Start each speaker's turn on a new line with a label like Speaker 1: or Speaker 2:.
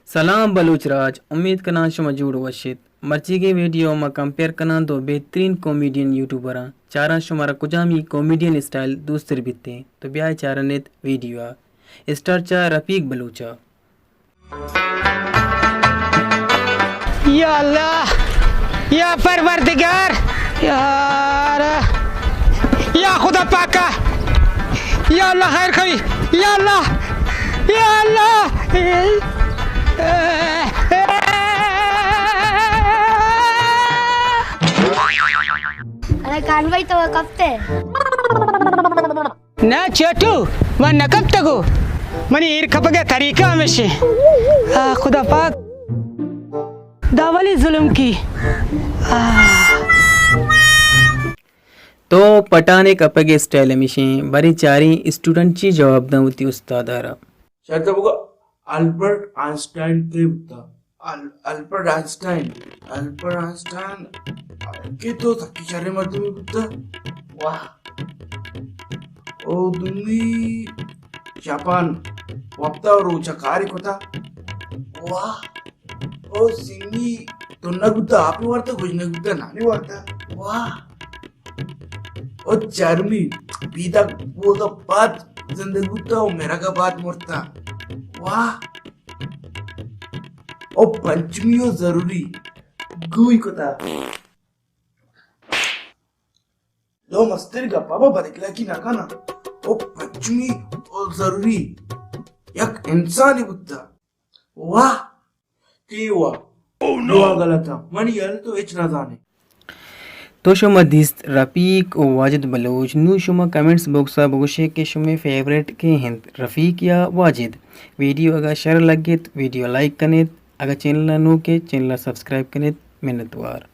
Speaker 1: सलाम बलूच राज, उम्मीद करना शुमा जुड़ वशित मर्ची के वीडियो में कंपेयर करना दो बेहतरीन कॉमेडियन यूट्यूबर चारा शुमारा कुजामी कॉमेडियन स्टाइल दूसरे बीते तो ब्याह चारा नेत वीडियो स्टार चा रफीक बलूचा।
Speaker 2: या अल्लाह, या परवरदिगार, यार, या खुदा पाका, या अल्लाह खैर करी, या अल्लाह, या अल्लाह।
Speaker 3: अरे कान भाई तो कब थे
Speaker 2: ना छोटू वरना कब तक हो मनी ईर खपगे तरीका हमेशा खुदा पाक दावली जुल्म की
Speaker 1: तो पटाने कपगे स्टाइल हमेशा बरी चारी स्टूडेंट ची जवाब होती उस्तादारा
Speaker 4: शायद बघा अल्बर्ट आइन्स्टाइन के होता अल्बर्ट आइन्स्टाइन के तो सकीचारे मध्ये होता वाह ओ तुम्ही जापान वापतावर उचा कार्य होता वाह ओ सिंगी तो नगुता आपी वार्ता कुछ नगुता नानी वार्ता वाह ओ चार्मी पीता वो तो बात जिंदगी तो मेरा का बात मोरता वाह ओ पंचमी हो जरूरी गुई कोता लो मस्तर गप्पा बदकला की नाका ना ओ पंचमी ओ जरूरी एक इंसानी बुद्धा वाह की वाह ओ नो गलत मनी यार तो एच ना जाने
Speaker 1: तो शुमा दिस्त रफीक और वाजिद बलोच नू शुमा कमेंट्स बॉक्स बगुशे के शुमे फेवरेट के हैं रफीक या वाजिद। वीडियो अगर शेयर लगे तो वीडियो लाइक करें, अगर चैनल नू के चैनल सब्सक्राइब करें। मिन्नतवार।